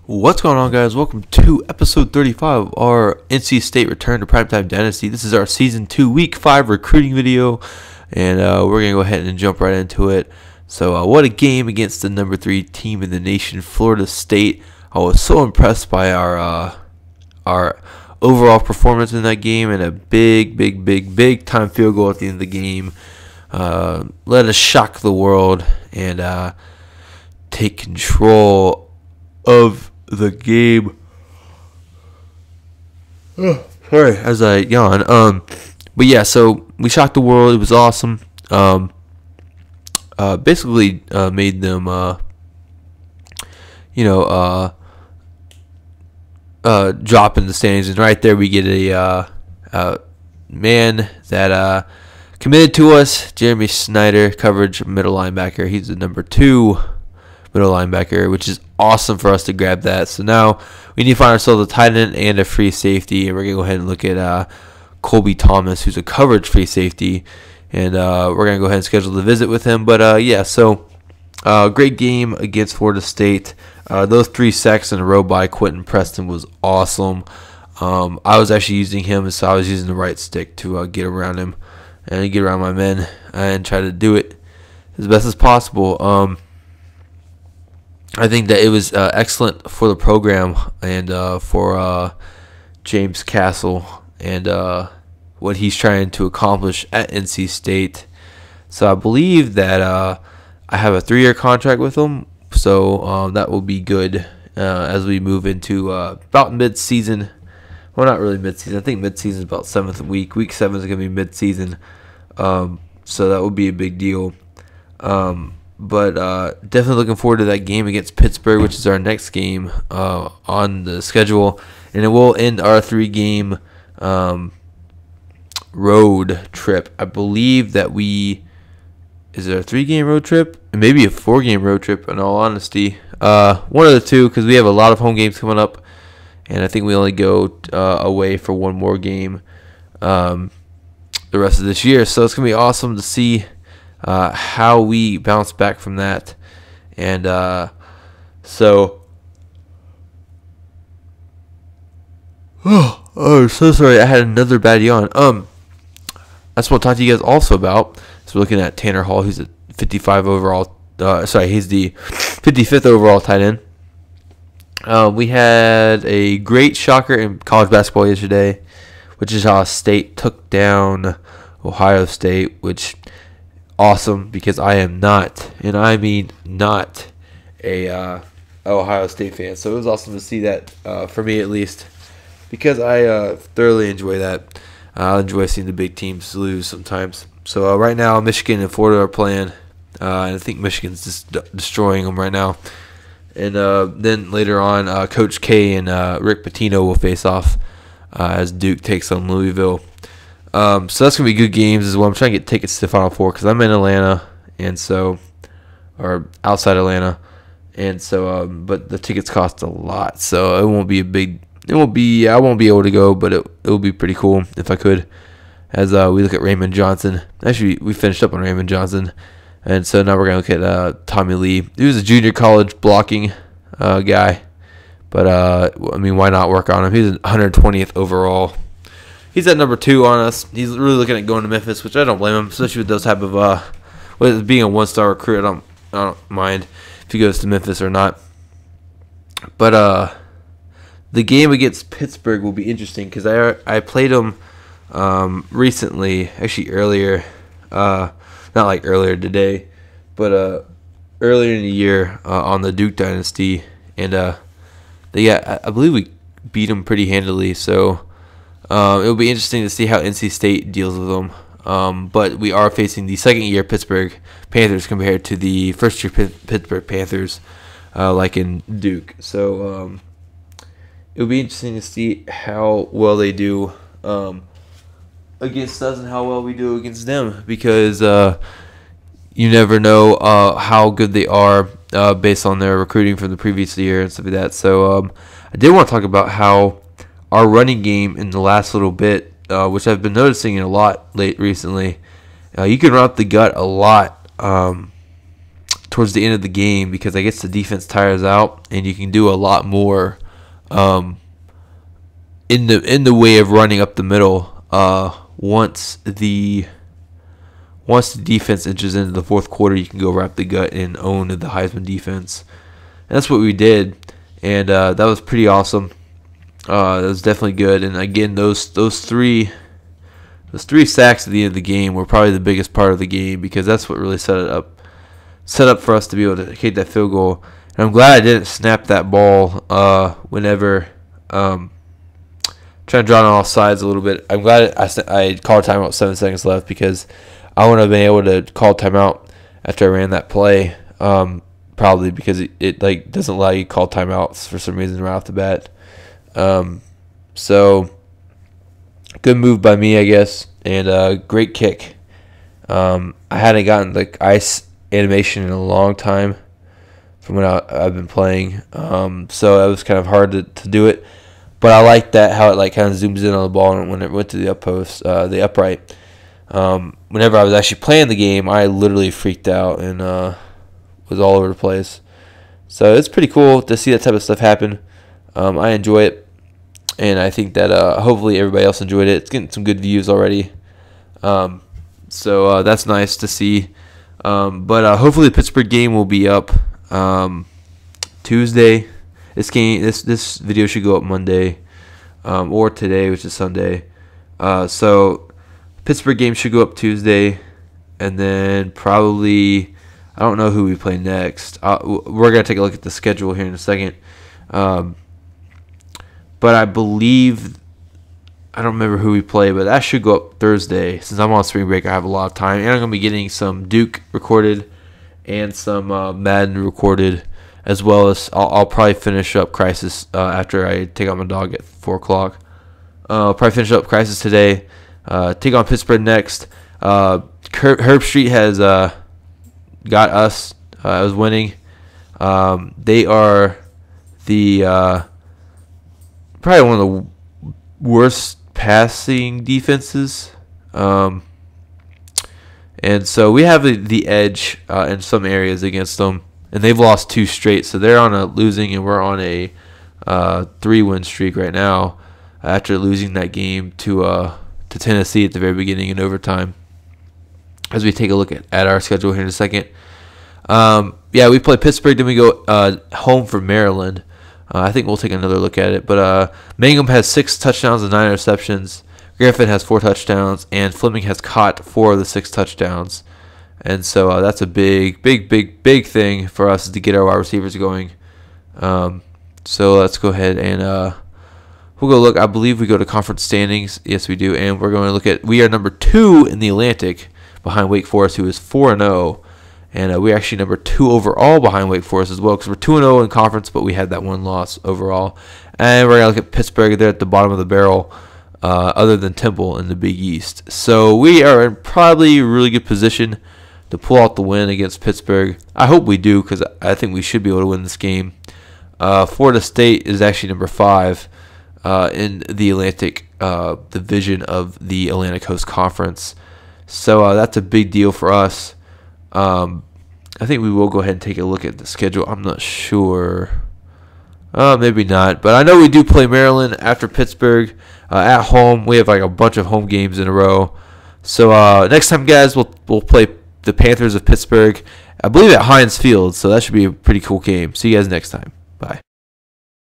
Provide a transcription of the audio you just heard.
What's going on, guys? Welcome to episode 35 of our NC State return to Primetime Dynasty. This is our season 2 week 5 recruiting video, and we're going to go ahead and jump right into it. So what a game against the number 3 team in the nation, Florida State. I was so impressed by our overall performance in that game, and a big time field goal at the end of the game. Let us shock the world and take control of the game. Sorry, as I yawn. But yeah, so we shocked the world. It was awesome. Basically made them, drop in the standings. And right there, we get a man that committed to us, Jeremy Snyder, coverage middle linebacker. He's the number 2 middle linebacker, which is awesome for us to grab that. So now we need to find ourselves a tight end and a free safety, and we're gonna go ahead and look at Colby Thomas, who's a coverage free safety, and we're gonna go ahead and schedule the visit with him. But yeah, so great game against Florida State. Those 3 sacks in a row by Quentin Preston was awesome. I was actually using him, so I was using the right stick to get around him and get around my men and try to do it as best as possible. I think that it was excellent for the program and for James Castle and what he's trying to accomplish at NC State. So I believe that I have a 3-year contract with him, so that will be good as we move into about mid-season. Well, not really mid-season. I think mid-season is about 7th week. Week 7 is going to be mid-season, so that would be a big deal. But definitely looking forward to that game against Pittsburgh, which is our next game on the schedule, and it will end our 3-game road trip. I believe that is it a 3-game road trip? And maybe a 4-game road trip, in all honesty. One of the two, because we have a lot of home games coming up, and I think we only go away for one more game the rest of this year. So it's going to be awesome to see how we bounce back from that. And so so sorry, I had another bad yawn. I just want to talk to you guys also about, so we're looking at Tanner Hall, who's a 55 overall he's the 55th overall tight end. We had a great shocker in college basketball yesterday, which is how State took down Ohio State, which awesome, because I am not, and I mean not, a Ohio State fan. So it was awesome to see that, for me at least, because I thoroughly enjoy that. I enjoy seeing the big teams lose sometimes. So right now, Michigan and Florida are playing, and I think Michigan's just destroying them right now. And then later on, Coach K and Rick Pitino will face off as Duke takes on Louisville. So that's going to be good games as well. I'm trying to get tickets to the Final Four because I'm in Atlanta, or outside Atlanta. And so, but the tickets cost a lot. So I won't be able to go, but it will be pretty cool if I could, as we look at Raymond Johnson. Actually, we finished up on Raymond Johnson. And so now we're going to look at Tommy Lee. He was a junior college blocking guy. But, I mean, why not work on him? He's 120th overall. He's at number 2 on us. He's really looking at going to Memphis, which I don't blame him, especially with those type of with being a 1-star recruit. I don't mind if he goes to Memphis or not. But the game against Pittsburgh will be interesting because I played him recently, actually earlier, not like earlier today, but earlier in the year on the Duke Dynasty, and I believe we beat him pretty handily. So it'll be interesting to see how NC State deals with them. But we are facing the second-year Pittsburgh Panthers compared to the first-year Pittsburgh Panthers, like in Duke. So it'll be interesting to see how well they do against us and how well we do against them, because you never know how good they are based on their recruiting from the previous year and stuff like that. So I did want to talk about how our running game in the last little bit, which I've been noticing a lot recently, you can run up the gut a lot towards the end of the game, because I guess the defense tires out and you can do a lot more in the way of running up the middle once the defense inches into the fourth quarter. You can go wrap the gut and own the Heisman defense. And that's what we did, and that was pretty awesome. That was definitely good. And again, those three sacks at the end of the game were probably the biggest part of the game, because that's what really set up for us to be able to kick that field goal. And I'm glad I didn't snap that ball whenever trying to draw on all sides a little bit. I'm glad I called timeout with 7 seconds left, because I wouldn't have been able to call timeout after I ran that play. Probably because it like doesn't allow you to call timeouts for some reason right off the bat. So good move by me, I guess, and great kick. I hadn't gotten the ice animation in a long time from when I've been playing, so it was kind of hard to do it. But I like that how it like kind of zooms in on the ball, and when it went to the the upright. Whenever I was actually playing the game, I literally freaked out and was all over the place. So it's pretty cool to see that type of stuff happen. I enjoy it, and I think that hopefully everybody else enjoyed it. It's getting some good views already, so that's nice to see. But hopefully the Pittsburgh game will be up Tuesday. This video should go up Monday or today, which is Sunday. So Pittsburgh game should go up Tuesday, and then probably I don't know who we play next. We're gonna take a look at the schedule here in a second. But I believe, I don't remember who we play, but that should go up Thursday. Since I'm on spring break, I have a lot of time, and I'm gonna be getting some Duke recorded and some Madden recorded, as well as I'll probably finish up Crisis after I take out my dog at 4 o'clock. I'll probably finish up Crisis today. Take on Pittsburgh next. Herb Street has got us. I was winning. They are the probably one of the worst passing defenses, and so we have the edge in some areas against them. And they've lost 2 straight, so they're on a losing, and we're on a 3-win streak right now after losing that game to Tennessee at the very beginning in overtime. As we take a look at our schedule here in a second. Yeah, we play Pittsburgh, then we go home for Maryland. I think we'll take another look at it. But Mangum has 6 touchdowns and 9 interceptions. Griffin has 4 touchdowns, and Fleming has caught 4 of the 6 touchdowns. And so that's a big thing for us to get our wide receivers going. So let's go ahead and we'll go look. I believe we go to conference standings. Yes, we do. And we're going to look at, we are number 2 in the Atlantic behind Wake Forest, who is 4-0. And we're actually number 2 overall behind Wake Forest as well, because we're 2-0 in conference, but we had that 1 loss overall. And we're going to look at Pittsburgh. They're at the bottom of the barrel, other than Temple in the Big East. So we are in probably a really good position to pull out the win against Pittsburgh. I hope we do, because I think we should be able to win this game. Florida State is actually number 5 in the Atlantic division of the Atlantic Coast Conference. So that's a big deal for us. I think we will go ahead and take a look at the schedule. I'm not sure. Maybe not. But I know we do play Maryland after Pittsburgh at home. We have like a bunch of home games in a row. So next time, guys, we'll play the Panthers of Pittsburgh, I believe at Heinz Field. So that should be a pretty cool game. See you guys next time.